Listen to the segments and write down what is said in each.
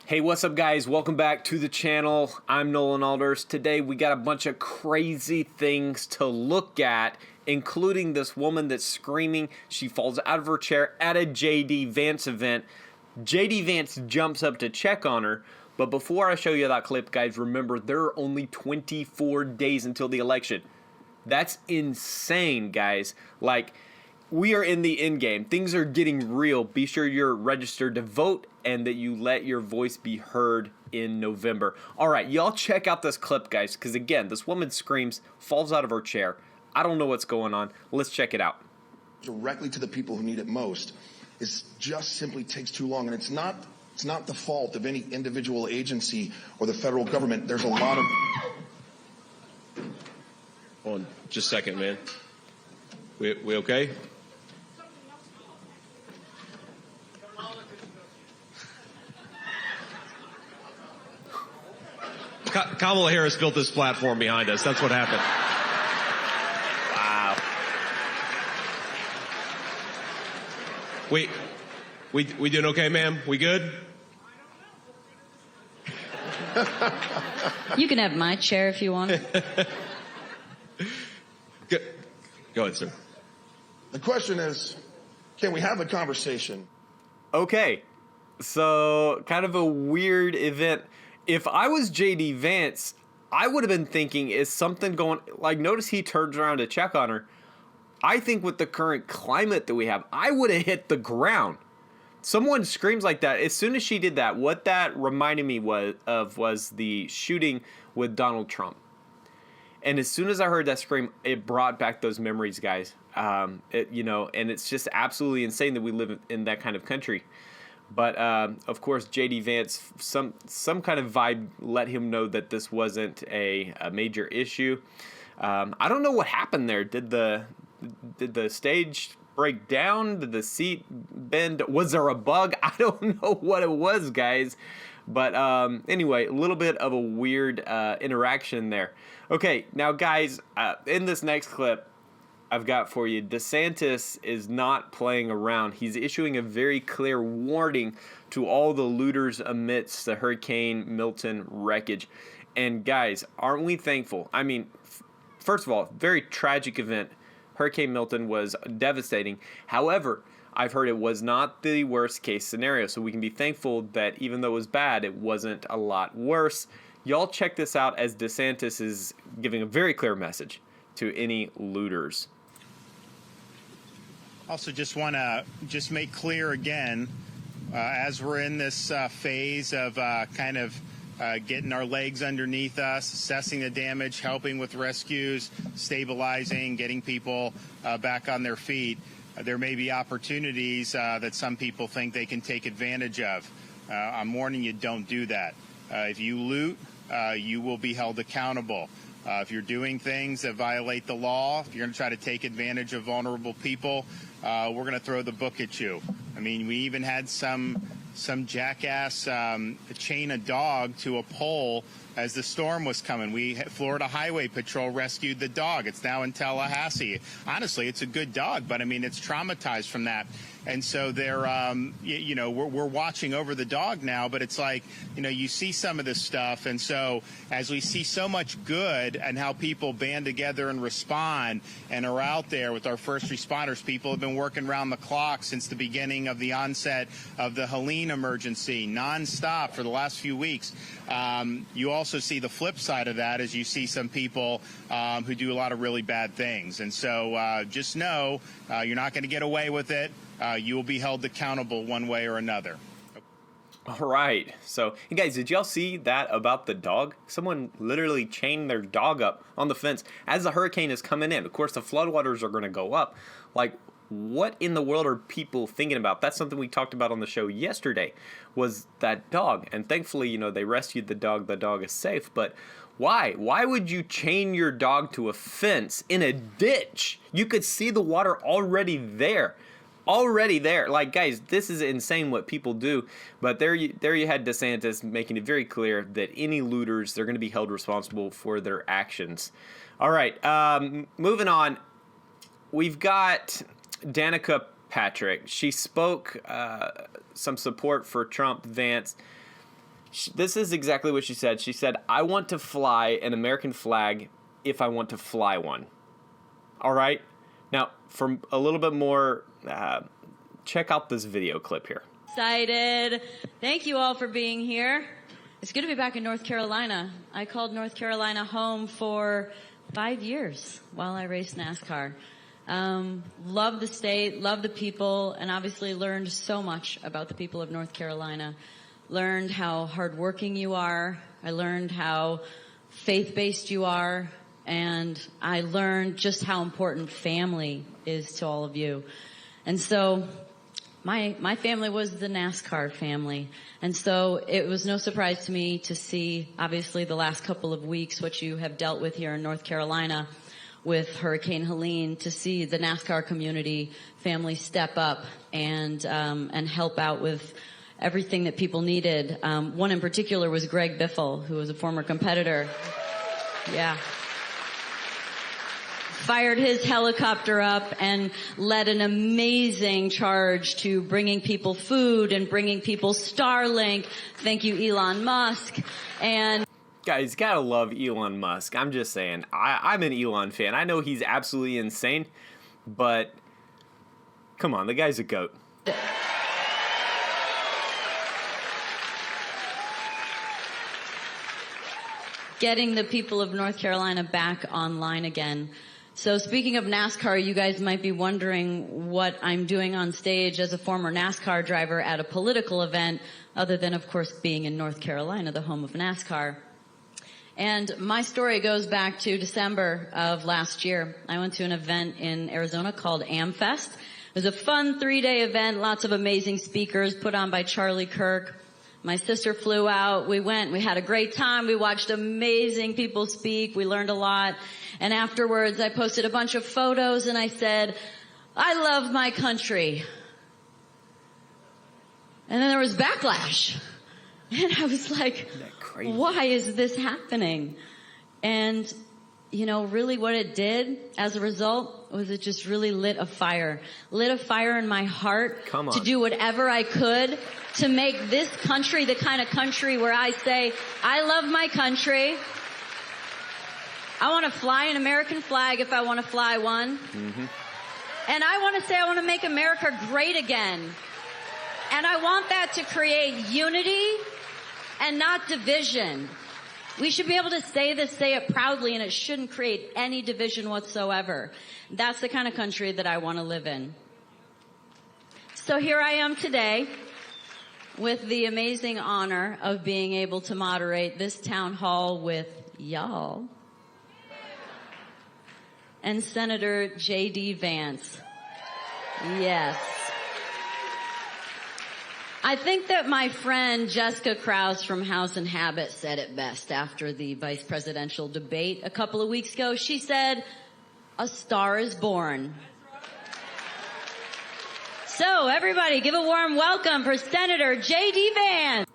Hey, what's up, guys? Welcome back to the channel. I'm Nolan Alders. Today we got a bunch of crazy things to look at, including this woman that's screaming. She falls out of her chair at a JD Vance event. JD Vance jumps up to check on her. But before I show you that clip, guys, remember there are only 24 days until the election. That's insane, guys. Like, we are in the end game. Things are getting real. Be sure you're registered to vote and that you let your voice be heard in November. All right, y'all check out this clip, guys, because again, this woman screams, falls out of her chair. I don't know what's going on. Let's check it out. Directly to the people who need it most is just simply takes too long, and it's not the fault of any individual agency or the federal government. There's a lot of... Hold on, just a second, man. We okay? Kamala Harris built this platform behind us. That's what happened. Wow. We doing okay, ma'am? We good? You can have my chair if you want. Go ahead, sir. The question is, can we have a conversation? Okay, so kind of a weird event. If I was JD Vance, I would have been thinking, is something going, like, notice he turns around to check on her. I think with the current climate that we have, I would have hit the ground. Someone screams like that. As soon as she did that, what that reminded me was the shooting with Donald Trump. And as soon as I heard that scream, it brought back those memories, guys. And it's just absolutely insane that we live in that kind of country. But of course, JD Vance, some kind of vibe let him know that this wasn't a major issue. I don't know what happened there. Did the stage break down? Did the seat bend? Was there a bug? I don't know what it was, guys. But anyway, a little bit of a weird interaction there. Okay, now guys, in this next clip I've got for you, DeSantis is not playing around. He's issuing a very clear warning to all the looters amidst the Hurricane Milton wreckage. And guys, aren't we thankful? I mean, first of all, very tragic event. Hurricane Milton was devastating. However, I've heard it was not the worst case scenario, so we can be thankful that even though it was bad, it wasn't a lot worse. Y'all check this out as DeSantis is giving a very clear message to any looters. Also, just want to make clear again, as we're in this phase of getting our legs underneath us, assessing the damage, helping with rescues, stabilizing, getting people back on their feet, there may be opportunities that some people think they can take advantage of. I'm warning you, don't do that. If you loot, you will be held accountable. If you're doing things that violate the law, if you're going to try to take advantage of vulnerable people, we're going to throw the book at you. I mean, we even had some jackass chain a dog to a pole as the storm was coming. Florida Highway Patrol rescued the dog. It's now in Tallahassee. Honestly, it's a good dog, but I mean, it's traumatized from that. And so they're, we're watching over the dog now, but it's like, you see some of this stuff. And so as we see so much good and how people band together and respond and are out there with our first responders, people have been working around the clock since the beginning of the onset of the Helene emergency, nonstop for the last few weeks. You also see the flip side of that as you see some people who do a lot of really bad things. And so just know you're not going to get away with it. You will be held accountable one way or another. All right. So, hey guys, did y'all see that about the dog? Someone literally chained their dog up on the fence as the hurricane is coming in. Of course, the floodwaters are going to go up. Like, what in the world are people thinking about? That's something we talked about on the show yesterday, was that dog. And thankfully, they rescued the dog. The dog is safe. But why? Why would you chain your dog to a fence in a ditch? You could see the water already there. Like, guys, this is insane what people do. But there you had DeSantis making it very clear that any looters, they're going to be held responsible for their actions. All right, moving on. We've got Danica Patrick. She spoke some support for Trump, Vance. This is exactly what she said. She said, I want to fly an American flag if I want to fly one. All right? Now, for a little bit more, check out this video clip here. Excited. Thank you all for being here. It's good to be back in North Carolina. I called North Carolina home for 5 years while I raced NASCAR. Love the state, love the people, and obviously learned so much about the people of North Carolina. Learned how hardworking you are. I learned how faith-based you are. And I learned just how important family is to all of you. And so my family was the NASCAR family. And so it was no surprise to me to see, obviously, the last couple of weeks, what you have dealt with here in North Carolina with Hurricane Helene, to see the NASCAR community family step up and help out with everything that people needed. One in particular was Greg Biffle, who was a former competitor. Yeah. Fired his helicopter up and led an amazing charge to bringing people food and bringing people Starlink. Thank you, Elon Musk. And Guys, gotta love Elon Musk. I'm just saying, I'm an Elon fan. I know he's absolutely insane, but come on, the guy's a goat. getting the people of North Carolina back online again. So speaking of NASCAR, you guys might be wondering what I'm doing on stage as a former NASCAR driver at a political event, other than, of course, being in North Carolina, the home of NASCAR. And my story goes back to December of last year. I went to an event in Arizona called AmFest. It was a fun 3-day event, lots of amazing speakers put on by Charlie Kirk. My sister flew out. We went. We had a great time. We watched amazing people speak. We learned a lot. And afterwards, I posted a bunch of photos and I said, I love my country. And then there was backlash. And I was like, why is this happening? And, you know, really what it did as a result was it just really lit a fire in my heart to do whatever I could to make this country the kind of country where I say, I love my country. I want to fly an American flag if I want to fly one. Mm-hmm. And I want to say I want to make America great again. And I want that to create unity and not division. We should be able to say this, say it proudly, and it shouldn't create any division whatsoever. That's the kind of country that I want to live in. So here I am today with the amazing honor of being able to moderate this town hall with y'all and Senator JD Vance. Yes. I think that my friend Jessica Krause from House and Habit said it best after the vice presidential debate a couple of weeks ago. She said, a star is born. So everybody give a warm welcome for Senator JD Vance.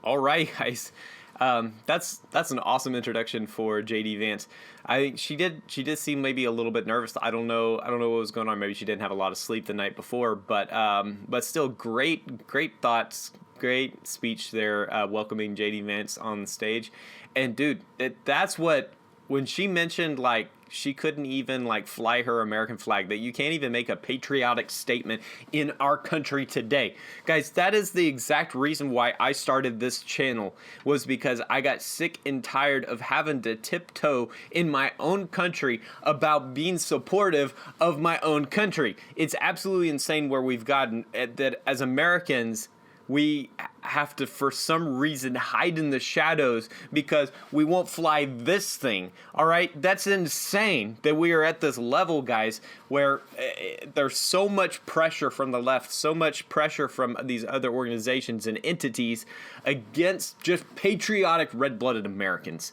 All right, guys. That's an awesome introduction for JD Vance. I think she did seem maybe a little bit nervous. I don't know what was going on. Maybe she didn't have a lot of sleep the night before, but still great thoughts, great speech there, welcoming JD Vance on the stage. And dude, that's what, when she mentioned like she couldn't even like fly her American flag, that you can't even make a patriotic statement in our country today. Guys, that is the exact reason why I started this channel, was because I got sick and tired of having to tiptoe in my own country about being supportive of my own country. It's absolutely insane where we've gotten that as Americans. We have to, for some reason, hide in the shadows because we won't fly this thing. All right? That's insane that we are at this level, guys, where there's so much pressure from the left, so much pressure from these other organizations and entities against just patriotic, red-blooded Americans.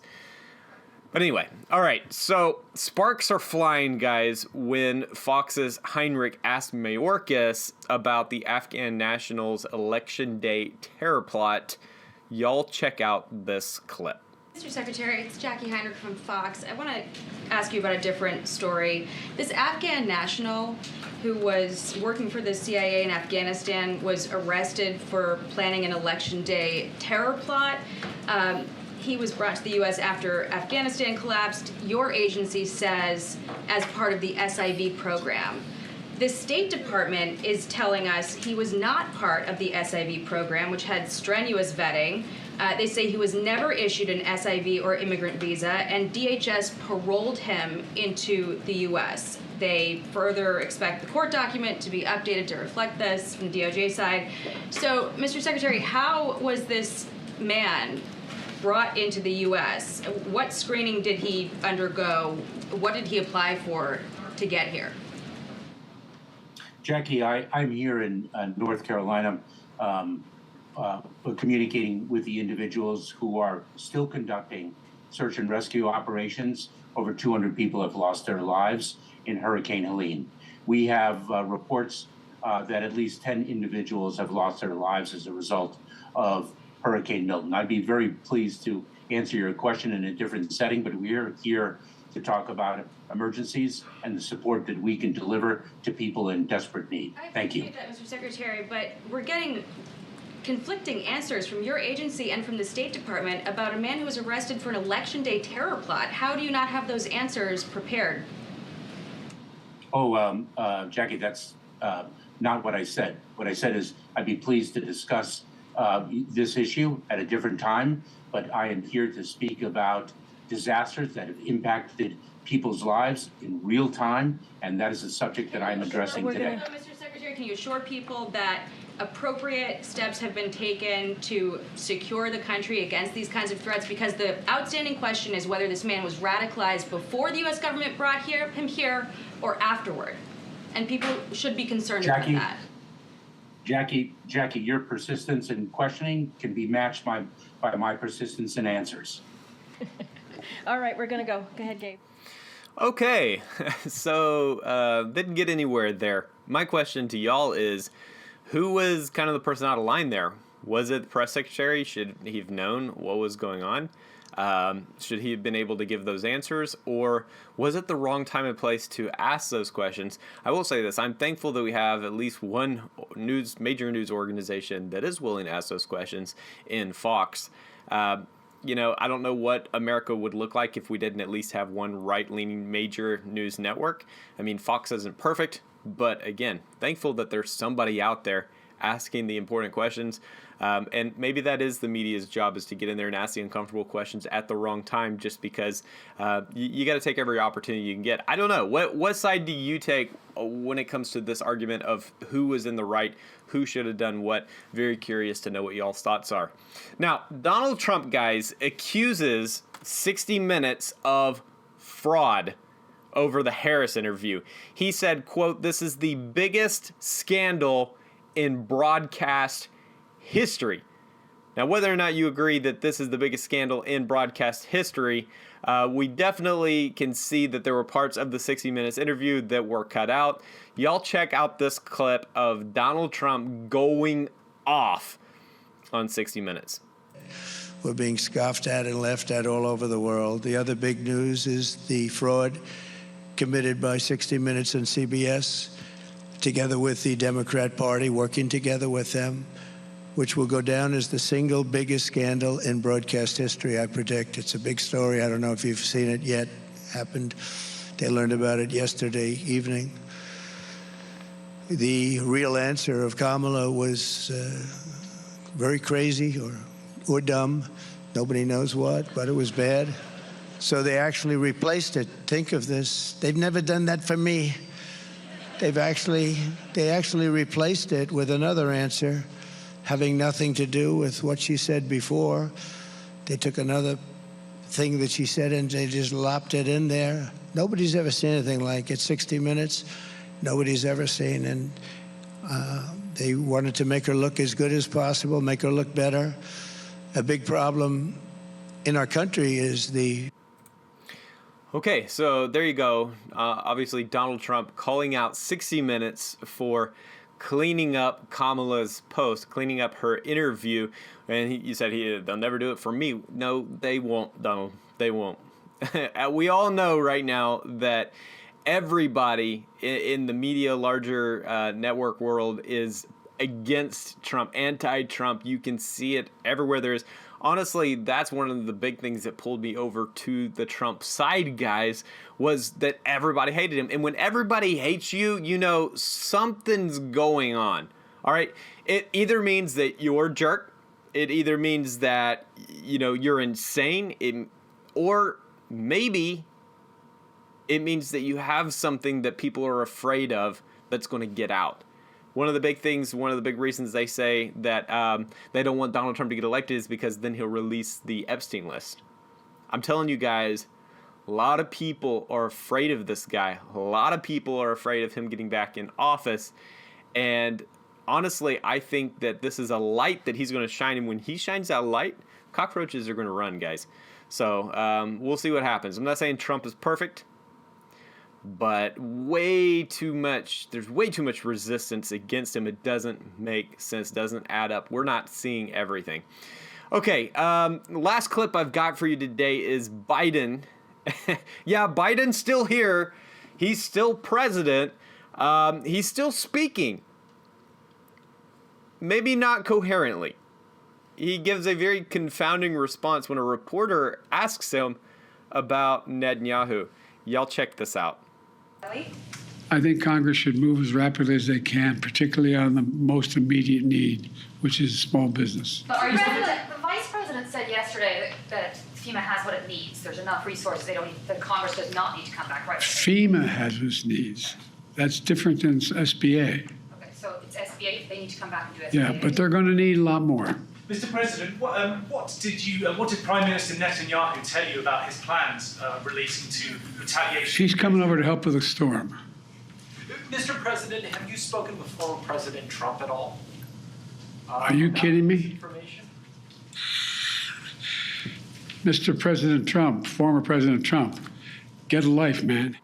But anyway, all right, so sparks are flying, guys, when Fox's Heinrich asked Mayorkas about the Afghan Nationals' Election Day terror plot. Y'all check out this clip. Mr. Secretary, it's Jackie Heinrich from Fox. I want to ask you about a different story. This Afghan national who was working for the CIA in Afghanistan was arrested for planning an election day terror plot. He was brought to the U.S. after Afghanistan collapsed. Your agency says as part of the SIV program. The State Department is telling us he was not part of the SIV program, which had strenuous vetting. They say he was never issued an SIV or immigrant visa, and DHS paroled him into the U.S. They further expect the court document to be updated to reflect this from the DOJ side. So, Mr. Secretary, how was this man brought into the U.S.? What screening did he undergo? What did he apply for to get here? Jackie, I'm here in North Carolina communicating with the individuals who are still conducting search and rescue operations. Over 200 people have lost their lives in Hurricane Helene. We have reports that at least 10 individuals have lost their lives as a result of Hurricane Milton. I'd be very pleased to answer your question in a different setting, but we're here to talk about emergencies and the support that we can deliver to people in desperate need. Thank you. I appreciate that, Mr. Secretary, but we're getting conflicting answers from your agency and from the State Department about a man who was arrested for an election day terror plot. How do you not have those answers prepared? Jackie, that's not what I said. What I said is I'd be pleased to discuss this issue at a different time, but I am here to speak about disasters that have impacted people's lives in real time, and that is a subject that I'm addressing today. Mr. Secretary, can you assure people that appropriate steps have been taken to secure the country against these kinds of threats? Because the outstanding question is whether this man was radicalized before the U.S. government brought him here or afterward. And people should be concerned about that. Jackie, your persistence in questioning can be matched by my persistence in answers. All right, we're going to go. Go ahead, Gabe. Okay, so didn't get anywhere there. My question to y'all is, who was kind of the person out of line there? Was it the press secretary? Should he have known what was going on? Should he have been able to give those answers? Or was it the wrong time and place to ask those questions? I will say this. I'm thankful that we have at least one major news organization that is willing to ask those questions in Fox. You know, I don't know what America would look like if we didn't at least have one right-leaning major news network. I mean, Fox isn't perfect, but again, thankful that there's somebody out there asking the important questions. And maybe that is the media's job, is to get in there and ask the uncomfortable questions at the wrong time, just because you got to take every opportunity you can get. I don't know. What side do you take when it comes to this argument of who was in the right, who should have done what? Very curious to know what y'all's thoughts are. Now, Donald Trump, guys, accuses 60 Minutes of fraud over the Harris interview. He said, quote, "This is the biggest scandal in broadcast history." Now, whether or not you agree that this is the biggest scandal in broadcast history, we definitely can see that there were parts of the 60 Minutes interview that were cut out. Y'all check out this clip of Donald Trump going off on 60 Minutes. We're being scoffed at and laughed at all over the world. The other big news is the fraud committed by 60 Minutes and CBS, together with the Democrat Party, working together with them, which will go down as the single biggest scandal in broadcast history, I predict. It's a big story. I don't know if you've seen it yet. Happened. They learned about it yesterday evening. The real answer of Kamala was very crazy or dumb. Nobody knows what, but it was bad. So they actually replaced it. Think of this. They've never done that for me. They actually replaced it with another answer, having nothing to do with what she said before. They took another thing that she said and they just lopped it in there. Nobody's ever seen anything like it. 60 Minutes, nobody's ever seen. And they wanted to make her look as good as possible, make her look better. A big problem in our country is the... Okay, so there you go. Obviously, Donald Trump calling out 60 Minutes for cleaning up Kamala's post, cleaning up her interview. And you said they'll never do it for me. No, they won't, Donald. They won't. We all know right now that everybody in the media, larger network world is against Trump, anti-Trump. You can see it everywhere there is. Honestly, that's one of the big things that pulled me over to the Trump side, guys, was that everybody hated him. And when everybody hates you, you know something's going on. All right? It either means that you're a jerk. It either means that, you know, you're insane. Or maybe it means that you have something that people are afraid of that's going to get out. One of the big things, one of the big reasons they say that they don't want Donald Trump to get elected is because then he'll release the Epstein list. I'm telling you guys, a lot of people are afraid of this guy. A lot of people are afraid of him getting back in office. And honestly, I think that this is a light that he's going to shine. And when he shines that light, cockroaches are going to run, guys. So we'll see what happens. I'm not saying Trump is perfect, but there's way too much resistance against him. It doesn't make sense, doesn't add up. We're not seeing everything. Okay, last clip I've got for you today is Biden. Yeah, Biden's still here. He's still president. He's still speaking. Maybe not coherently. He gives a very confounding response when a reporter asks him about Netanyahu. Y'all check this out. I think Congress should move as rapidly as they can, particularly on the most immediate need, which is small business. But the Vice President said yesterday that FEMA has what it needs. There's enough resources. The Congress does not need to come back right away. FEMA has its needs. That's different than SBA. Okay, so it's SBA. They need to come back and do SBA. Yeah, but they're going to need a lot more. Mr. President, what did Prime Minister Netanyahu tell you about his plans relating to retaliation? He's coming over to help with the storm. Mr. President, have you spoken with former President Trump at all? Are you kidding me? Mr. President Trump, former President Trump, get a life, man.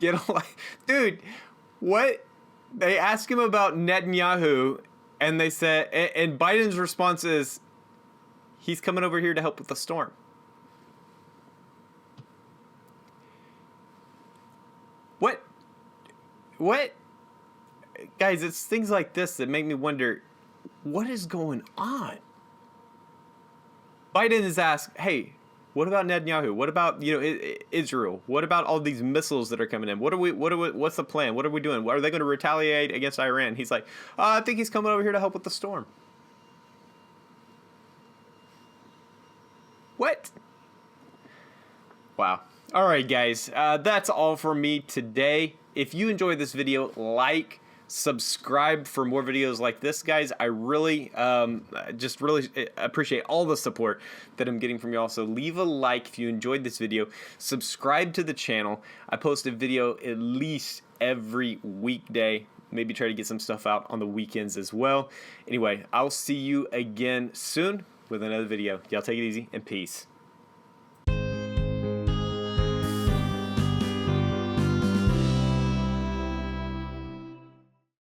Get a life. Dude, what? They ask him about Netanyahu. And they said, and Biden's response is, he's coming over here to help with the storm. What? Guys, it's things like this that make me wonder, what is going on? Biden is asked, hey, what about Netanyahu? What about, Israel? What about all these missiles that are coming in? What's the plan? What are we doing? Are they going to retaliate against Iran? He's like, I think he's coming over here to help with the storm. What? Wow. All right, guys. That's all for me today. If you enjoyed this video, subscribe for more videos like this, guys. I really just really appreciate all the support that I'm getting from y'all. So leave a like if you enjoyed this video. Subscribe to the channel. I post a video at least every weekday. Maybe try to get some stuff out on the weekends as well. Anyway, I'll see you again soon with another video. Y'all take it easy and peace.